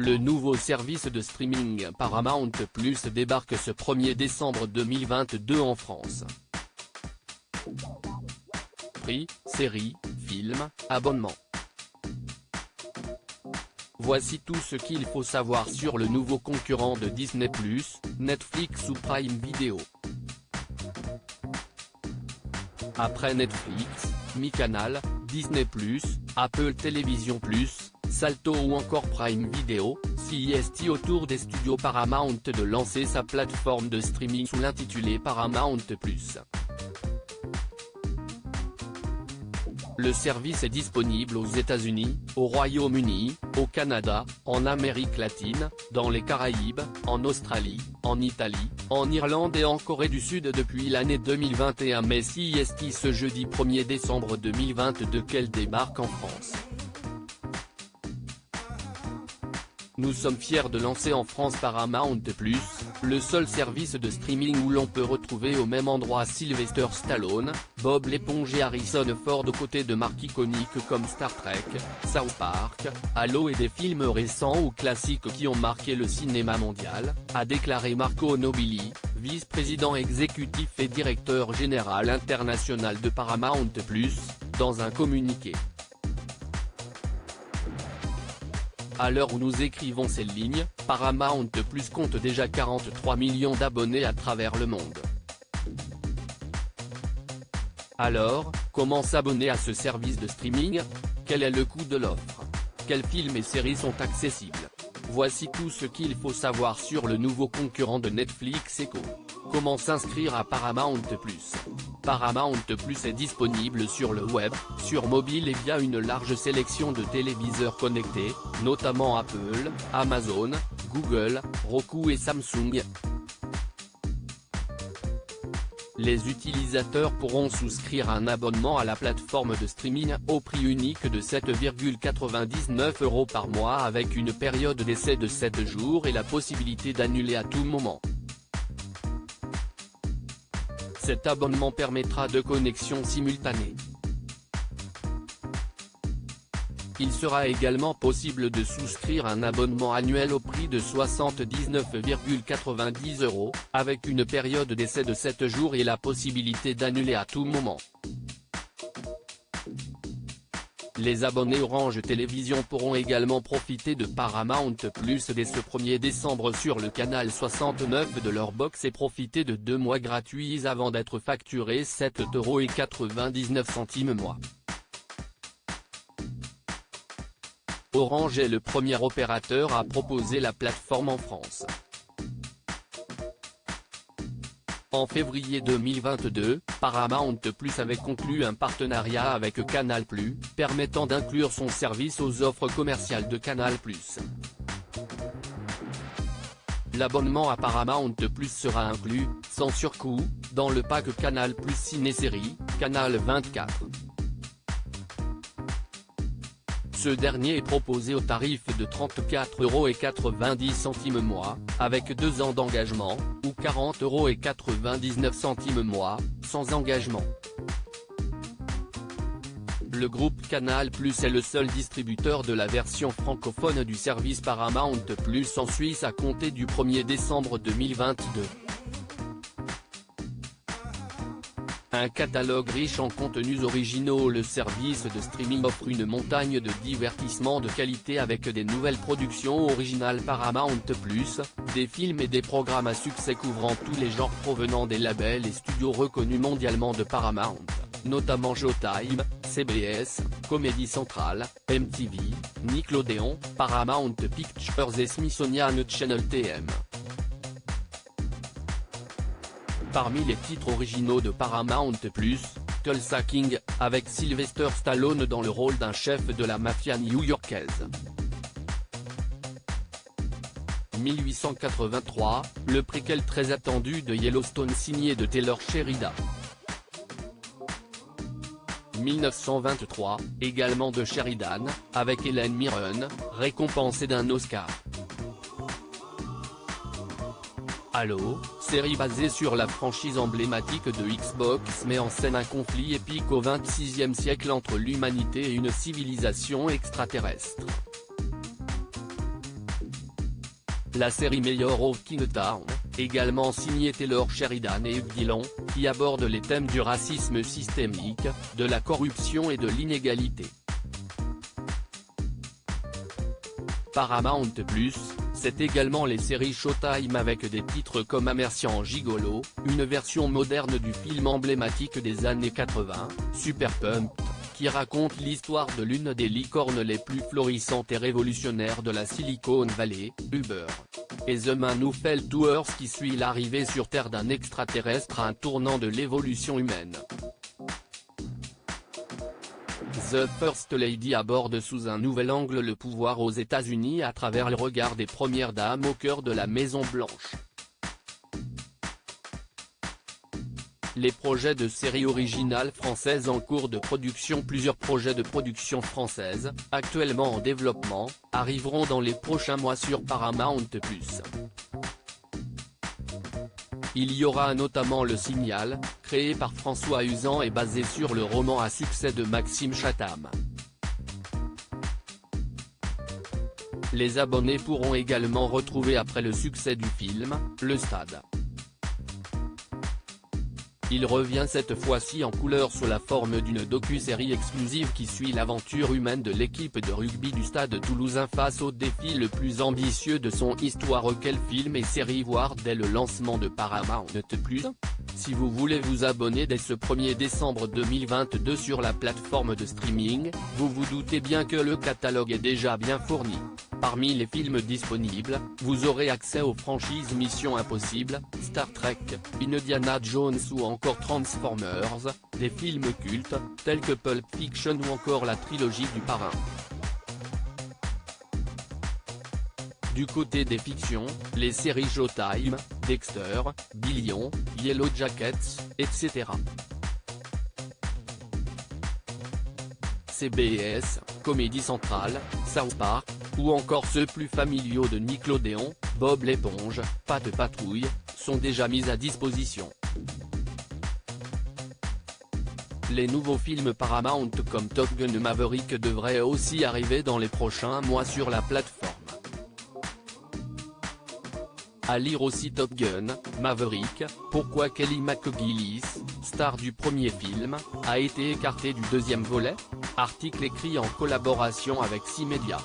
Le nouveau service de streaming Paramount+ débarque ce 1er décembre 2022 en France. Prix, séries, films, abonnement. Voici tout ce qu'il faut savoir sur le nouveau concurrent de Disney+, Netflix ou Prime Video. Après Netflix, MyCanal, Disney+, Apple TV+, Salto ou encore Prime Video, CEST autour des studios Paramount de lancer sa plateforme de streaming sous l'intitulé Paramount+. Le service est disponible aux États-Unis, au Royaume-Uni, au Canada, en Amérique latine, dans les Caraïbes, en Australie, en Italie, en Irlande et en Corée du Sud depuis l'année 2021 mais CEST ce jeudi 1er décembre 2022 qu'elle débarque en France. Nous sommes fiers de lancer en France Paramount+, le seul service de streaming où l'on peut retrouver au même endroit Sylvester Stallone, Bob l'éponge et Harrison Ford aux côtés de marques iconiques comme Star Trek, South Park, Halo et des films récents ou classiques qui ont marqué le cinéma mondial, a déclaré Marco Nobili, vice-président exécutif et directeur général international de Paramount+, dans un communiqué. À l'heure où nous écrivons ces lignes, Paramount+ compte déjà 43 millions d'abonnés à travers le monde. Alors, comment s'abonner à ce service de streaming? Quel est le coût de l'offre? Quels films et séries sont accessibles? Voici tout ce qu'il faut savoir sur le nouveau concurrent de Netflix Echo. Comment s'inscrire à Paramount+? Paramount+ est disponible sur le web, sur mobile et via une large sélection de téléviseurs connectés, notamment Apple, Amazon, Google, Roku et Samsung. Les utilisateurs pourront souscrire un abonnement à la plateforme de streaming au prix unique de 7,99 € par mois avec une période d'essai de 7 jours et la possibilité d'annuler à tout moment. Cet abonnement permettra de connexions simultanées. Il sera également possible de souscrire un abonnement annuel au prix de 79,90 €, avec une période d'essai de 7 jours et la possibilité d'annuler à tout moment. Les abonnés Orange Télévision pourront également profiter de Paramount+ dès ce 1er décembre sur le canal 69 de leur box et profiter de 2 mois gratuits avant d'être facturés 7,99 € mois. Orange est le premier opérateur à proposer la plateforme en France. En février 2022, Paramount+ avait conclu un partenariat avec Canal+, permettant d'inclure son service aux offres commerciales de Canal+. L'abonnement à Paramount+ sera inclus, sans surcoût, dans le pack Canal+ Ciné-Série, Canal 24. Ce dernier est proposé au tarif de 34,90 € mois, avec 2 ans d'engagement, ou 40,99 € mois, sans engagement. Le groupe Canal+ est le seul distributeur de la version francophone du service Paramount+ en Suisse à compter du 1er décembre 2022. Un catalogue riche en contenus originaux. Le service de streaming offre une montagne de divertissements de qualité avec des nouvelles productions originales Paramount+, des films et des programmes à succès couvrant tous les genres provenant des labels et studios reconnus mondialement de Paramount, notamment Showtime, CBS, Comedy Central, MTV, Nickelodeon, Paramount Pictures et Smithsonian Channel TM. Parmi les titres originaux de Paramount+, Tulsa King, avec Sylvester Stallone dans le rôle d'un chef de la mafia new-yorkaise. 1883, le préquel très attendu de Yellowstone signé de Taylor Sheridan. 1923, également de Sheridan, avec Helen Mirren, récompensée d'un Oscar. Halo, série basée sur la franchise emblématique de Xbox met en scène un conflit épique au XXVIe siècle entre l'humanité et une civilisation extraterrestre. La série Mayor of Kingstown, également signée Taylor Sheridan et Hugh Dillon, qui aborde les thèmes du racisme systémique, de la corruption et de l'inégalité. Paramount+, c'est également les séries Showtime avec des titres comme Amercian Gigolo, une version moderne du film emblématique des années 80, Super Pumped, qui raconte l'histoire de l'une des licornes les plus florissantes et révolutionnaires de la Silicon Valley, Uber. Et The Man Who Fell to Earth qui suit l'arrivée sur Terre d'un extraterrestre à un tournant de l'évolution humaine. The First Lady aborde sous un nouvel angle le pouvoir aux États-Unis à travers le regard des premières dames au cœur de la Maison Blanche. Les projets de séries originales françaises en cours de production. Plusieurs projets de production française, actuellement en développement, arriveront dans les prochains mois sur Paramount+. Il y aura notamment Le Signal, créé par François Uzan et basé sur le roman à succès de Maxime Chatham. Les abonnés pourront également retrouver après le succès du film, Le Stade. Il revient cette fois-ci en couleur sous la forme d'une docu-série exclusive qui suit l'aventure humaine de l'équipe de rugby du Stade toulousain face au défi le plus ambitieux de son histoire. Quel film et série voir dès le lancement de Paramount+. Si vous voulez vous abonner dès ce 1er décembre 2022 sur la plateforme de streaming, vous vous doutez bien que le catalogue est déjà bien fourni. Parmi les films disponibles, vous aurez accès aux franchises Mission Impossible, Star Trek, Indiana Jones ou encore Transformers, des films cultes, tels que Pulp Fiction ou encore la trilogie du Parrain. Du côté des fictions, les séries Showtime, Dexter, Billions, Yellow Jackets, etc. CBS, Comédie Centrale, South Park, ou encore ceux plus familiaux de Nickelodeon, Bob l'éponge, Pat Patrouille, sont déjà mis à disposition. Les nouveaux films Paramount comme Top Gun Maverick devraient aussi arriver dans les prochains mois sur la plateforme. À lire aussi Top Gun, Maverick, pourquoi Kelly McGillis, star du premier film, a été écartée du deuxième volet ? Article écrit en collaboration avec 6 médias.